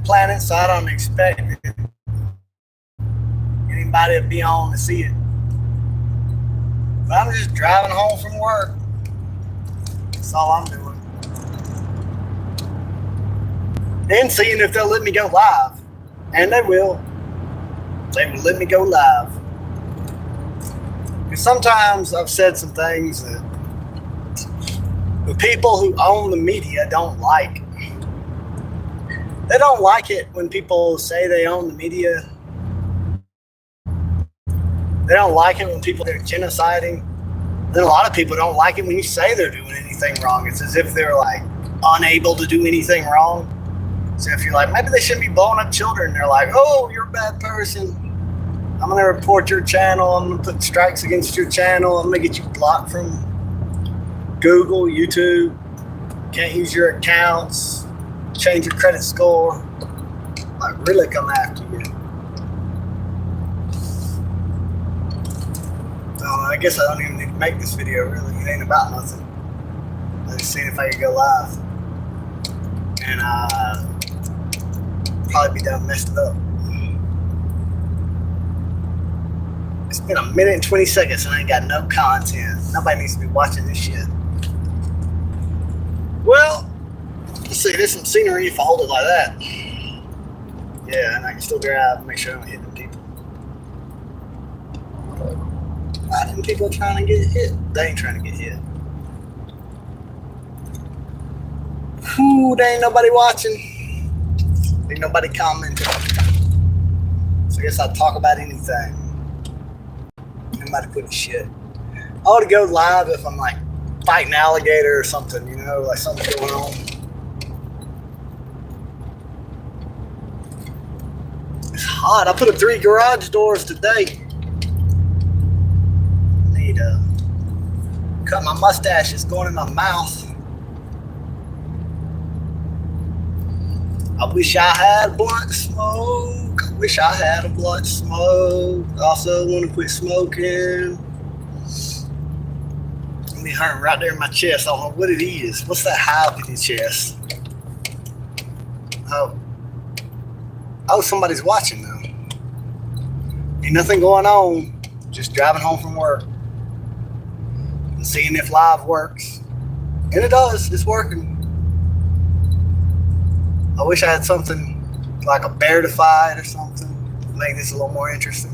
planet, so I don't expect anybody to be on to see it. But I'm just driving home from work. That's all I'm doing. And seeing if they'll let me go live. And they will. They will let me go live. Because sometimes I've said some things that the people who own the media don't like. They don't like it when people say they own the media. They don't like it when people are genociding. Then a lot of people don't like it when you say they're doing anything wrong. It's as if they're like unable to do anything wrong. So if you're like, maybe they shouldn't be blowing up children, they're like, oh, you're a bad person. I'm going to report your channel. I'm going to put strikes against your channel. I'm going to get you blocked from Google, YouTube. Can't use your accounts. Change your credit score. Like, really come after you. So I guess I don't even need to make this video, really. It ain't about nothing. I just seen if I could go live. And probably be done messed it up. It's been a minute and 20 seconds and I ain't got no content. Nobody needs to be watching this shit. Well, let's see, there's some scenery if I hold it like that. Yeah, and I can still drive and make sure I don't hit them people. Why them people are trying to get hit? They ain't trying to get hit. Whew, there ain't nobody watching. Ain't nobody commenting. So I guess I'll talk about anything. Nobody put a shit. I ought to go live if I'm like fighting an alligator or something, you know, like something's going on. It's hot. I put up 3 garage doors today. Need to cut my mustache. It's going in my mouth. I wish I had blunt smoke. I wish I had a blunt smoke. Also want to quit smoking. Me hurting right there in my chest. I don't know what it is. What's that hive in your chest? Oh, somebody's watching now. Ain't nothing going on. Just driving home from work. And seeing if live works. And it does. It's working. I wish I had something like a bear to fight or something to make this a little more interesting.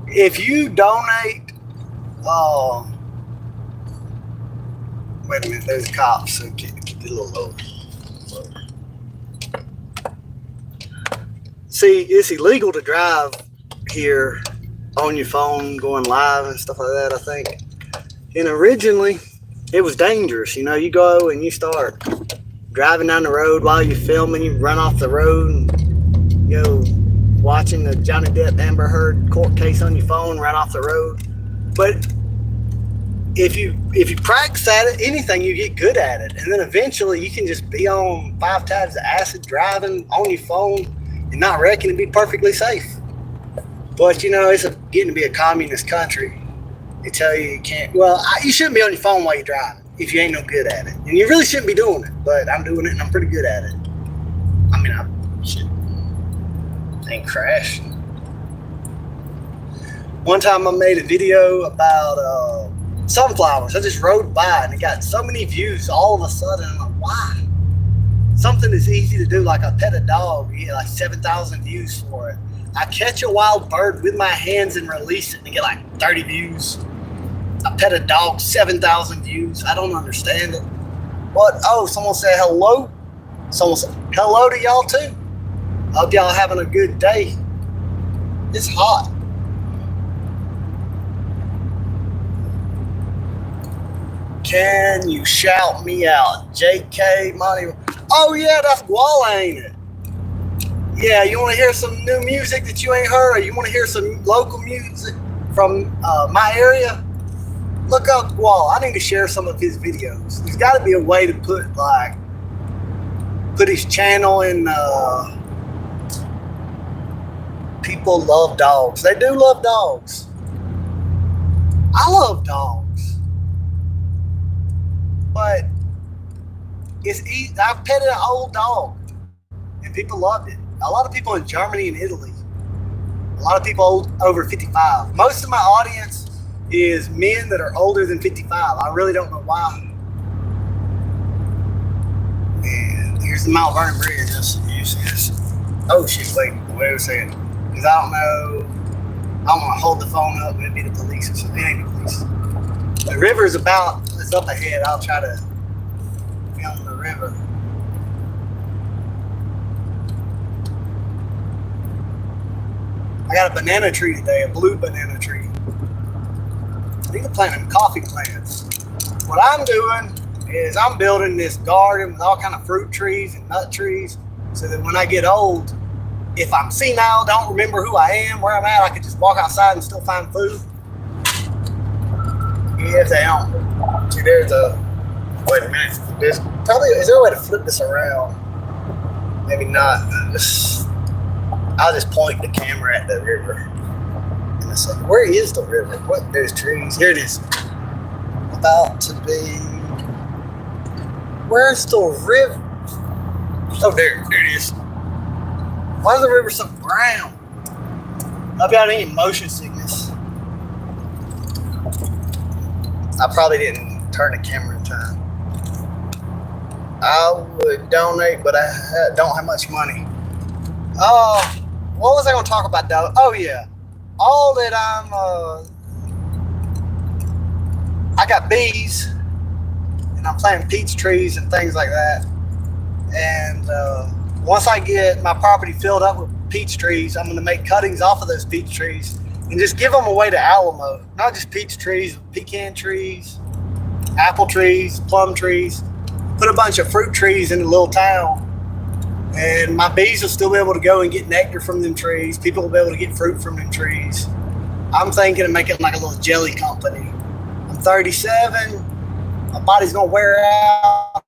If you donate, wait a minute, there's cops, so get a little lower. See, it's illegal to drive here on your phone, going live and stuff like that, I think. And originally, it was dangerous. You know, you go and you start driving down the road while you're filming, you run off the road and, you know, watching the Johnny Depp Amber Heard court case on your phone, run off the road. But if you practice at it, anything, you get good at it. And then eventually you can just be on 5 times the acid driving on your phone and not wrecking and be perfectly safe. But, you know, it's getting to be a communist country. They tell you you can't. Well, you shouldn't be on your phone while you're driving if you ain't no good at it. And you really shouldn't be doing it, but I'm doing it and I'm pretty good at it. I mean, I ain't crashed. One time I made a video about sunflowers. I just rode by and it got so many views all of a sudden. I'm like, why? Something that's easy to do, like I pet a dog, you get like 7,000 views for it. I catch a wild bird with my hands and release it and get like 30 views. I pet a dog, 7,000 views. I don't understand it. What? Oh, someone said hello. Someone said hello to y'all too. Hope y'all having a good day. It's hot. Can you shout me out? JK Monty. Oh yeah, that's Guala, ain't it? Yeah, you want to hear some new music that you ain't heard, or you want to hear some local music from my area? Look up Guala. I need to share some of his videos. There's got to be a way to put his channel in. People love dogs. They do love dogs. I love dogs. But It's easy. I petted an old dog, and people loved it. A lot of people in Germany and Italy. A lot of people over 55. Most of my audience is men that are older than 55. I really don't know why. And here's the Mount Vernon Bridge. You see this? Oh shit! Wait a second. Because I don't know. I don't want to hold the phone up and it'd be the police or something. It ain't the police. The river is it's up ahead. I'll try to film the river. I got a banana tree today, a blue banana tree. I need to plant them coffee plants. What I'm doing is I'm building this garden with all kind of fruit trees and nut trees so that when I get old, if I'm senile, don't remember who I am, where I'm at, I can just walk outside and still find food. Yeah, if they don't. See, there's a... Wait a minute. Is there a way to flip this around? Maybe not. I'll just point the camera at the river. In a second. Where is the river? What? There's trees. Here it is. About to be... Where's the river? Oh, there it is. Why is the river so brown? I've got any motion sickness. I probably didn't turn the camera in time. I would donate, but I don't have much money. What was I going to talk about, though? Oh, yeah. All that I got bees, and I'm planting peach trees and things like that. And once I get my property filled up with peach trees, I'm going to make cuttings off of those peach trees and just give them away to Alamo. Not just peach trees, but pecan trees, apple trees, plum trees. Put a bunch of fruit trees in a little town. And my bees will still be able to go and get nectar from them trees. People will be able to get fruit from them trees. I'm thinking of making like a little jelly company. I'm 37. My body's going to wear out.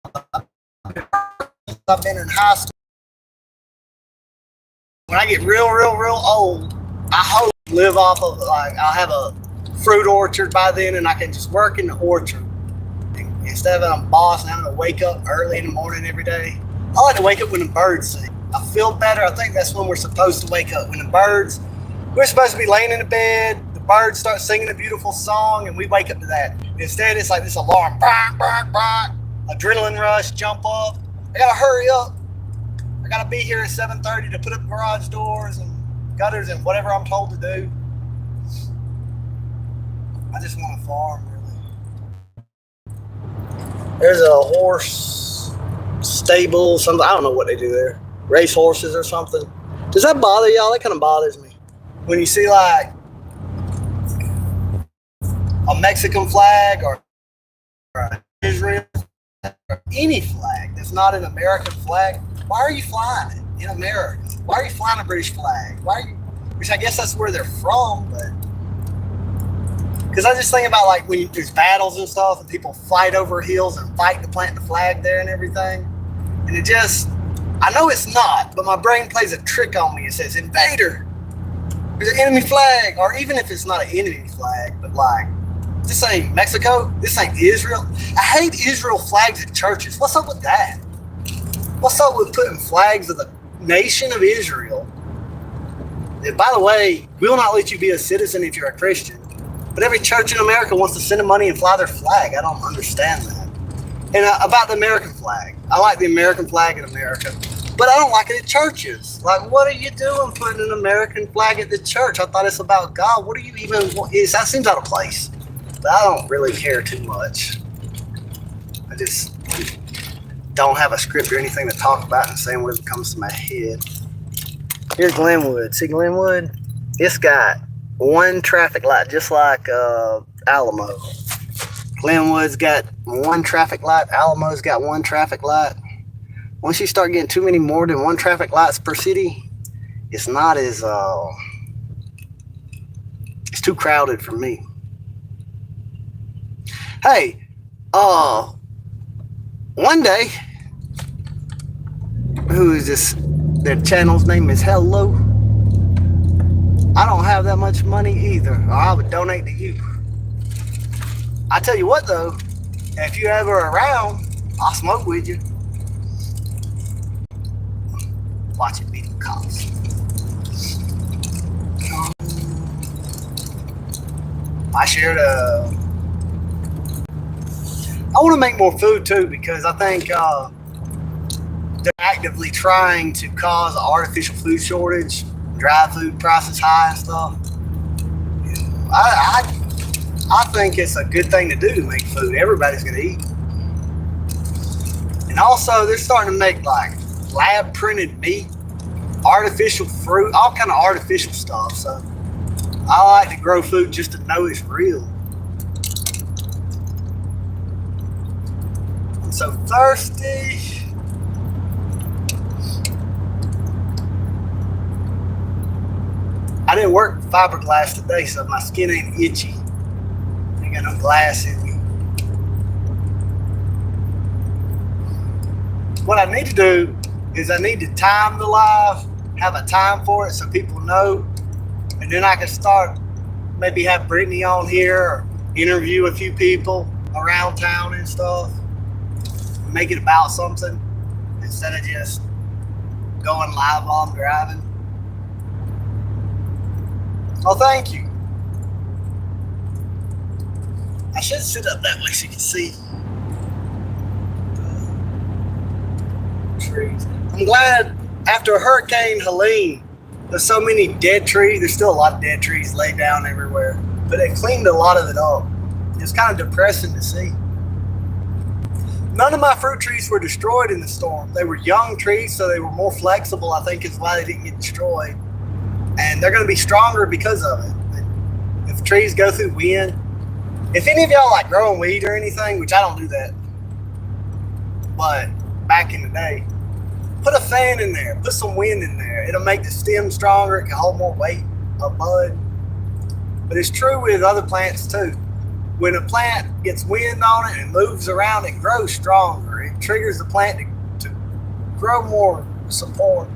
I've been in high school. When I get real old, I hope to live off of, like, I'll have a fruit orchard by then and I can just work in the orchard. Instead of I'm boss and having to wake up early in the morning every day. I like to wake up when the birds sing. I feel better. I think that's when we're supposed to wake up. When we're supposed to be laying in the bed, the birds start singing a beautiful song, and we wake up to that. Instead, it's like this alarm. Bark, bark, bark. Adrenaline rush, jump up. I gotta hurry up. I gotta be here at 7:30 to put up garage doors and gutters and whatever I'm told to do. I just want to farm, really. There's a horse stable, something. I don't know what they do there. Race horses or something. Does that bother y'all? That kind of bothers me. When you see like a Mexican flag or Israel or any flag that's not an American flag, why are you flying it in America? Why are you flying a British flag? Which I guess that's where they're from, but because I just think about like when there's battles and stuff and people fight over hills and fight to plant the flag there and everything. And it just, I know it's not, but my brain plays a trick on me. It says, invader, there's an enemy flag. Or even if it's not an enemy flag, but like, this ain't Mexico, this ain't Israel. I hate Israel flags at churches. What's up with that? What's up with putting flags of the nation of Israel? And by the way, we will not let you be a citizen if you're a Christian. But every church in America wants to send them money and fly their flag. I don't understand that. And about the American flag, I like the American flag in America, but I don't like it at churches. Like, what are you doing putting an American flag at the church? I thought it's about God. What do you even want? That seems out of place. But I don't really care too much. I just don't have a script or anything to talk about and saying what comes to my head. Here's Glenwood. See Glenwood? It's got one traffic light, just like Alamo. Glenwood's got one traffic light. Alamo's got one traffic light. Once you start getting too many more than one traffic lights per city, it's not as it's too crowded for me. Hey, one day, who is this? Their channel's name is Hello. I don't have that much money either, or I would donate to you. I tell you what though, if you're ever around, I'll smoke with you. watching beat the cops. I shared I want to make more food too, because I think they're actively trying to cause an artificial food shortage, drive food prices high and stuff. I think it's a good thing to do to make food. Everybody's going to eat. And also, they're starting to make like lab printed meat, artificial fruit, all kind of artificial stuff. So I like to grow food just to know it's real. I'm so thirsty. I didn't work fiberglass today, so my skin ain't itchy. Ain't got no glass in me. What I need to do is I need to time the live, have a time for it so people know, and then I can start, maybe have Brittany on here or interview a few people around town and stuff. Make it about something instead of just going live while I'm driving. Oh, thank you. I should sit up that way so you can see the trees. I'm glad after Hurricane Helene, there's so many dead trees. There's still a lot of dead trees laid down everywhere, but they cleaned a lot of it up. It's kind of depressing to see. None of my fruit trees were destroyed in the storm. They were young trees, so they were more flexible, I think is why they didn't get destroyed. And they're going to be stronger because of it. If trees go through wind, if any of y'all like growing weed or anything, which I don't do that, but back in the day, put a fan in there, put some wind in there. It'll make the stem stronger. It can hold more weight of bud. But it's true with other plants too. When a plant gets wind on it and moves around, it grows stronger. It triggers the plant to grow more support.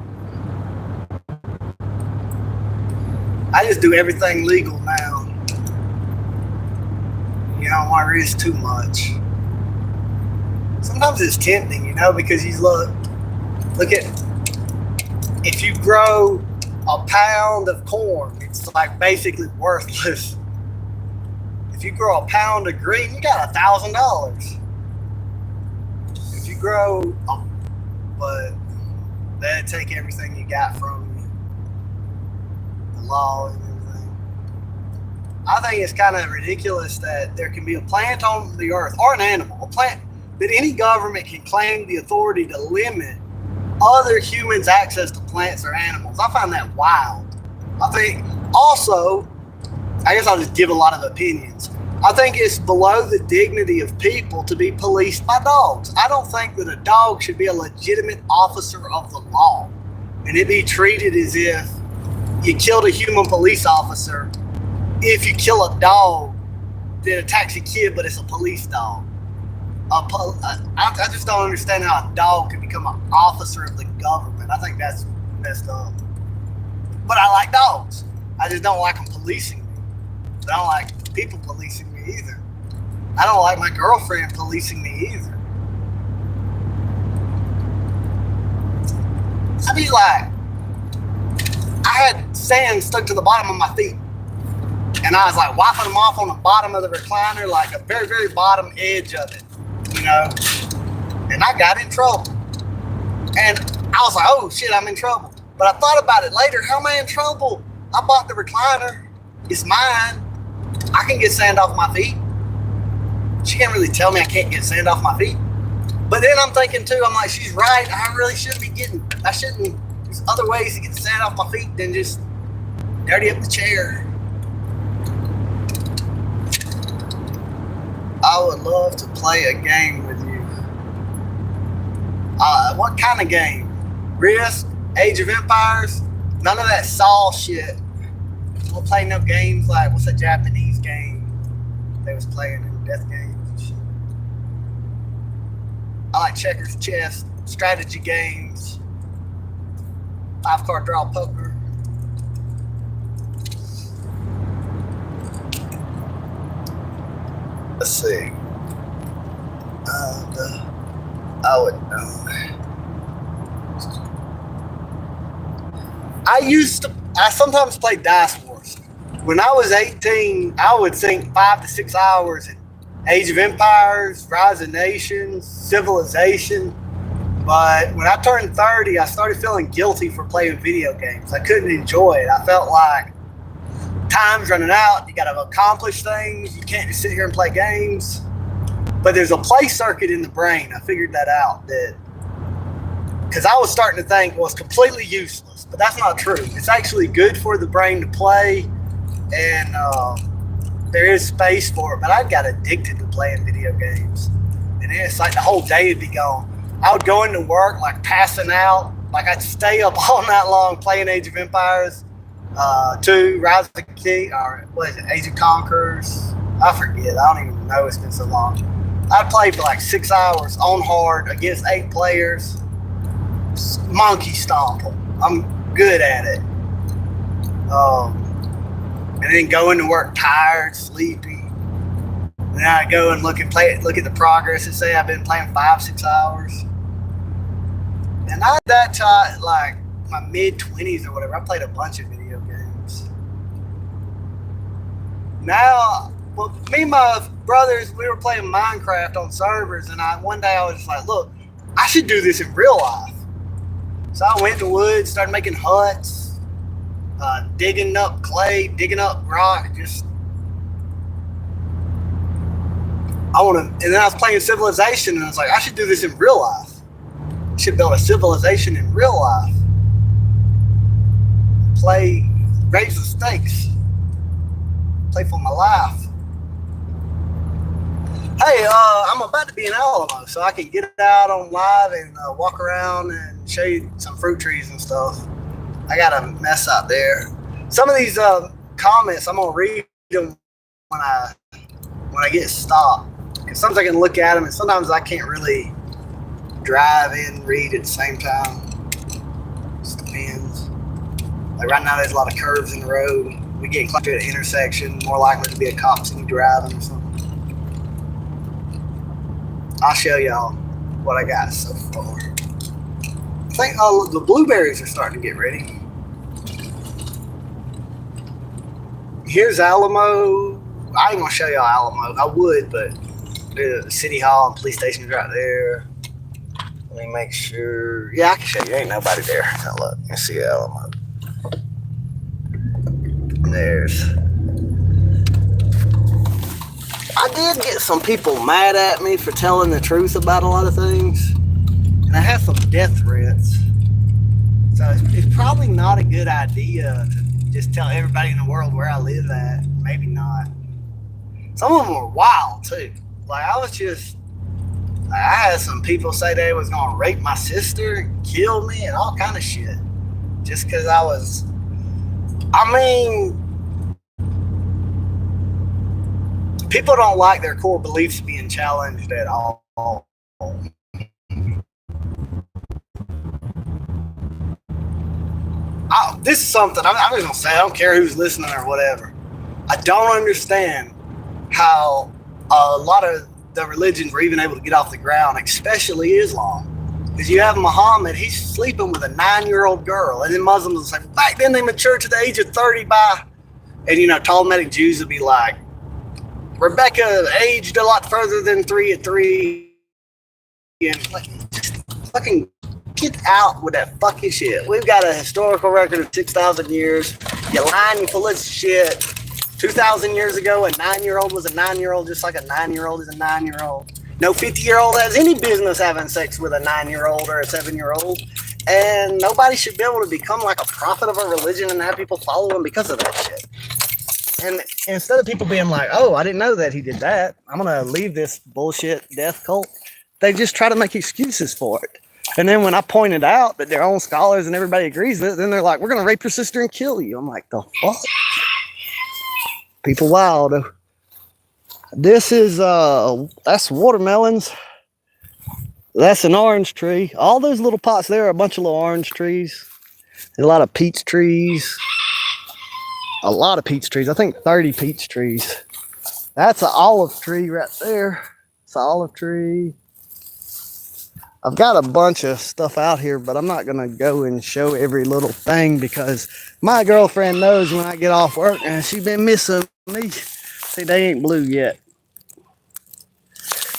I just do everything legal now. You don't want to risk too much. Sometimes it's tempting, because you look at, if you grow a pound of corn, it's like basically worthless. If you grow a pound of green, you got $1,000. If you grow, but that'd take everything you got from you. The law and everything. I think it's kind of ridiculous that there can be a plant on the earth, or an animal, a plant, that any government can claim the authority to limit other humans' access to plants or animals. I find that wild. I think also, I guess I'll just give a lot of opinions. I think it's below the dignity of people to be policed by dogs. I don't think that a dog should be a legitimate officer of the law and it be treated as if you killed a human police officer if you kill a dog that attacks a kid, but it's a police dog. I just don't understand how a dog can become an officer of the government. I think that's messed up. But I like dogs. I just don't like them policing me. I don't like people policing me either. I don't like my girlfriend policing me either. I mean, like, I had sand stuck to the bottom of my feet. And I was like wiping them off on the bottom of the recliner, like a very, very bottom edge of it, And I got in trouble. And I was like, oh shit, I'm in trouble. But I thought about it later. How am I in trouble? I bought the recliner. It's mine. I can get sand off my feet. She can't really tell me I can't get sand off my feet. But then I'm thinking too, I'm like, she's right. I really shouldn't be there's other ways to get the sand off my feet than just dirty up the chair. I would love to play a game with you. What kind of game? Risk? Age of Empires? None of that Saw shit. We'll play no games like, what's a Japanese game they was playing in death games and shit. I like checkers, chess, strategy games, 5-card draw poker. Let's see. I would know. I sometimes play Dice Wars. When I was 18, I would sink 5 to 6 hours in Age of Empires, Rise of Nations, Civilization. But when I turned 30, I started feeling guilty for playing video games. I couldn't enjoy it. I felt like time's running out. You got to accomplish things. You can't just sit here and play games. But there's a play circuit in the brain. I figured that out. Because I was starting to think, well, it's completely useless. But that's not true. It's actually good for the brain to play. And there is space for it. But I got addicted to playing video games. And it's like the whole day would be gone. I would go into work like passing out. Like I'd stay up all night long playing Age of Empires 2, Rise of the King, or what is it, Age of Conquerors? I forget. I don't even know. It's been so long. I'd play for like 6 hours on hard against 8 players. Monkey stomp them. I'm good at it. And then go into work tired, sleepy. And then I go and look at the progress and say I've been playing 5-6 hours. And I, at that time, like my mid-20s or whatever, I played a bunch of video games. Now, well, me and my brothers, we were playing Minecraft on servers, and one day I was just like, look, I should do this in real life. So I went to the woods, started making huts, digging up clay, digging up rock, and then I was playing Civilization, and I was like, I should do this in real life. I should build a civilization in real life. Raise the stakes. Play for my life. Hey, I'm about to be in Alamo, so I can get out on live and walk around and show you some fruit trees and stuff. I got a mess out there. Some of these comments, I'm gonna read them when I get stopped. Because sometimes I can look at them, and sometimes I can't really drive and read at the same time. Just depends. Like right now, there's a lot of curves in the road. We get close to an intersection, more likely to be a cop see you driving or something. I'll show y'all what I got so far. I think the blueberries are starting to get ready. Here's Alamo. I ain't gonna show y'all Alamo. I would, but the city hall and police station is right there. Let me make sure. Yeah, I can show you. Ain't nobody there. Now look, you see Alamo. I did get some people mad at me for telling the truth about a lot of things. And I have some death threats. So it's probably not a good idea to just tell everybody in the world where I live at. Maybe not. Some of them were wild too. Like I had some people say they was gonna rape my sister and kill me and all kind of shit. Just because people don't like their core beliefs being challenged at all. This is something I'm just gonna say. I don't care who's listening or whatever. I don't understand how a lot of the religions were even able to get off the ground, especially Islam. Because you have Muhammad, he's sleeping with a 9-year-old girl, and then Muslims will say, back then they matured to the age of 30 and Talmudic Jews would be like, Rebecca aged a lot further than 3 at 3, and like, just fucking get out with that fucking shit. We've got a historical record of 6,000 years. You're lying, you're full of shit. 2,000 years ago, a 9-year-old was a 9-year-old, just like a 9-year-old is a 9-year-old. No 50-year-old has any business having sex with a 9-year-old or a 7-year-old. And nobody should be able to become like a prophet of a religion and have people follow him because of that shit. And instead of people being like, oh, I didn't know that he did that, I'm going to leave this bullshit death cult, they just try to make excuses for it. And then when I pointed out that their own scholars and everybody agrees with it, then they're like, we're going to rape your sister and kill you. I'm like, the fuck? People wild. This is, that's watermelons. That's an orange tree. All those little pots there are a bunch of little orange trees. There's a lot of peach trees. A lot of peach trees. I think 30 peach trees. That's an olive tree right there. It's an olive tree. I've got a bunch of stuff out here, but I'm not going to go and show every little thing because my girlfriend knows when I get off work and she's been missing me. See, they ain't blue yet.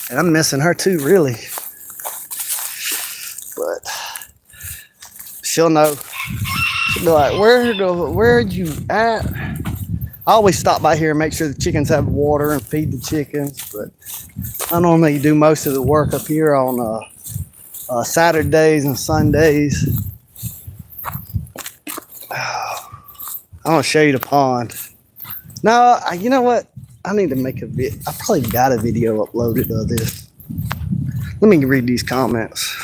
And I'm missing her too, really. But she'll know. She'll be like, where'd you at? I always stop by here and make sure the chickens have water and feed the chickens. But I normally do most of the work up here on Saturdays and Sundays. I'm gonna show you the pond. No, you know what? I need to make a video. I probably got a video uploaded of this. Let me read these comments.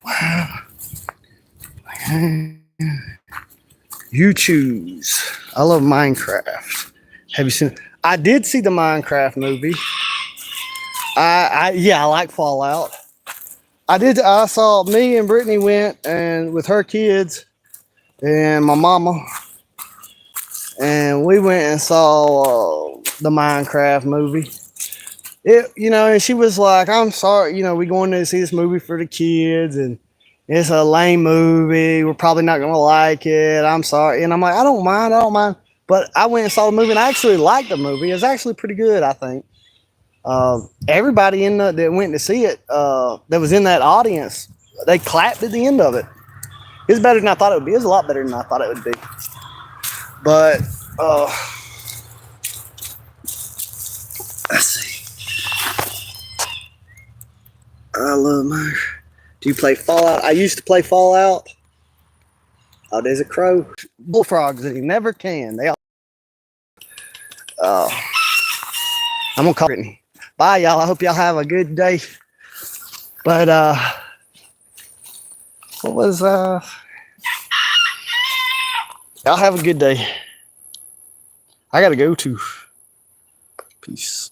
Wow. You choose. I love Minecraft. Have you seen? I did see the Minecraft movie. Yeah, I like Fallout. I saw me and Brittany went and with her kids and my mama, and we went and saw the Minecraft movie. And she was like, "I'm sorry, we going to see this movie for the kids, and it's a lame movie. We're probably not gonna like it. I'm sorry." And I'm like, I don't mind. But I went and saw the movie, and I actually liked the movie. It was actually pretty good, I think. Everybody that went to see it, that was in that audience, they clapped at the end of it. It was better than I thought it would be. It was a lot better than I thought it would be. But let's see. I love my. Do you play Fallout? I used to play Fallout. Oh, there's a crow. Bullfrogs that he never can. They all. I'm gonna call Brittany. Bye, y'all. I hope y'all have a good day. But what was y'all have a good day. I gotta go too. Peace.